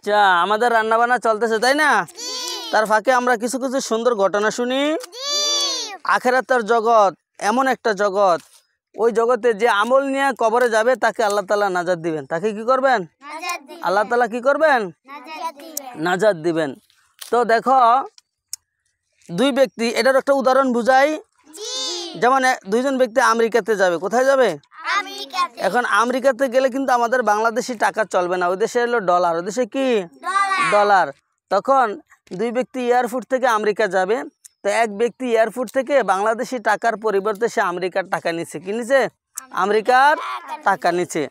আচ্ছা, আমাদের রান্না বান্না চলতেছে তাই না? তার ফাঁকে আমরা কিছু কিছু সুন্দর ঘটনা শুনি। আখিরাতের জগৎ এমন একটা জগৎ, ওই জগতে যে আমল নিয়ে কবরে যাবে তাকে আল্লাহ তাআলা নাজাত দিবেন। তাকে কি করবেন? আল্লাহ তাআলা কি করবেন? নাজাত দিবেন। তো দেখো, দুই ব্যক্তি, এটার একটা উদাহরণ বুঝাই। যেমন দুইজন ব্যক্তি আমেরিকাতে যাবে। কোথায় যাবে? এখন আমেরিকাতে গেলে কিন্তু আমাদের বাংলাদেশি টাকা চলবে না, ওই দেশে হলো ডলার। ওই দেশে কি? ডলার। তখন দুই ব্যক্তি এয়ারপোর্ট থেকে আমেরিকা যাবে। তো এক ব্যক্তি এয়ারপোর্ট থেকে বাংলাদেশি টাকার পরিবর্তে সে আমেরিকার টাকা নিচ্ছে। কি নিচ্ছে? আমেরিকার টাকা নিচ্ছে।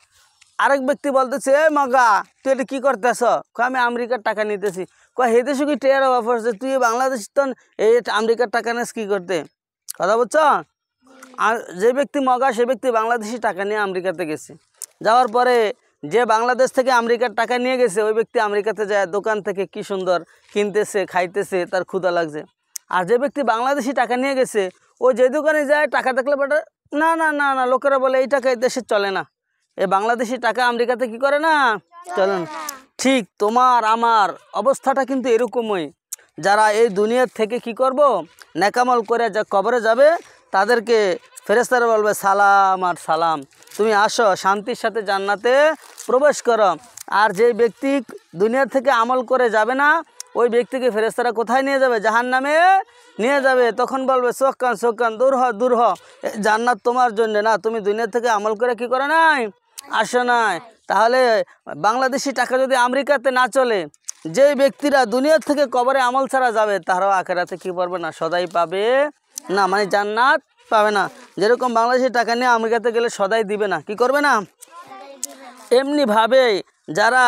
আরেক ব্যক্তি বলতেছে, এ মগা, তুই এটা কি করতেছ? আমি আমেরিকার টাকা নিতেছি। হে দেশে কি টেয়ার অফার, তুই বাংলাদেশ তো এই আমেরিকার টাকা নিস কি করতে? কথা বলছো? আর যে ব্যক্তি মগা সে ব্যক্তি বাংলাদেশি টাকা নিয়ে আমেরিকাতে গেছে। যাওয়ার পরে যে বাংলাদেশ থেকে আমেরিকার টাকা নিয়ে গেছে, ওই ব্যক্তি আমেরিকাতে যায় দোকান থেকে কি সুন্দর কিনতেছে, খাইতেছে, তার ক্ষুধা লাগছে। আর যে ব্যক্তি বাংলাদেশি টাকা নিয়ে গেছে, ও যে দোকানে যায় টাকা দেখলে বেটা, না না না না, লোকেরা বলে এই টাকা এই দেশে চলে না, এই বাংলাদেশি টাকা আমেরিকাতে কি করে না, চলে না। ঠিক তোমার আমার অবস্থাটা কিন্তু এরকমই। যারা এই দুনিয়ার থেকে কি করব, নেকামল করে যা কবরে যাবে, তাদেরকে ফেরেশতারা বলবে সালাম আর সালাম, তুমি আসো শান্তির সাথে জান্নাতে প্রবেশ করো। আর যে ব্যক্তি দুনিয়ার থেকে আমল করে যাবে না, ওই ব্যক্তিকে ফেরেশতারা কোথায় নিয়ে যাবে? জাহান্নামে নিয়ে যাবে। তখন বলবে সোকান সোকান, দূর হ দূর হ, জান্নাত তোমার জন্য না, তুমি দুনিয়া থেকে আমল করে কি করে নাই, আসো নাই। তাহলে বাংলাদেশি টাকা যদি আমেরিকাতে না চলে, যেই ব্যক্তিরা দুনিয়ার থেকে কবরে আমল ছাড়া যাবে, তারাও আখিরাতে কি পারবে না, সদাই পাবে না, মানে জান্নাত পাবে না। যেরকম বাংলাদেশি টাকা নিয়ে আমেরিকাতে গেলে সদাই দিবে না, কি করবে না, এমনিভাবে যারা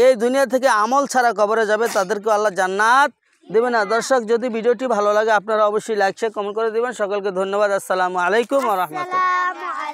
এই দুনিয়া থেকে আমল ছাড়া কবরে যাবে, তাদেরকে আল্লাহ জান্নাত দেবে না। দর্শক, যদি ভিডিওটি ভালো লাগে আপনারা অবশ্যই লাইক শেয়ার কমেন্ট করে দেবেন। সকলকে ধন্যবাদ। আসসালামু আলাইকুম ওয়া রাহমাতুল্লাহ।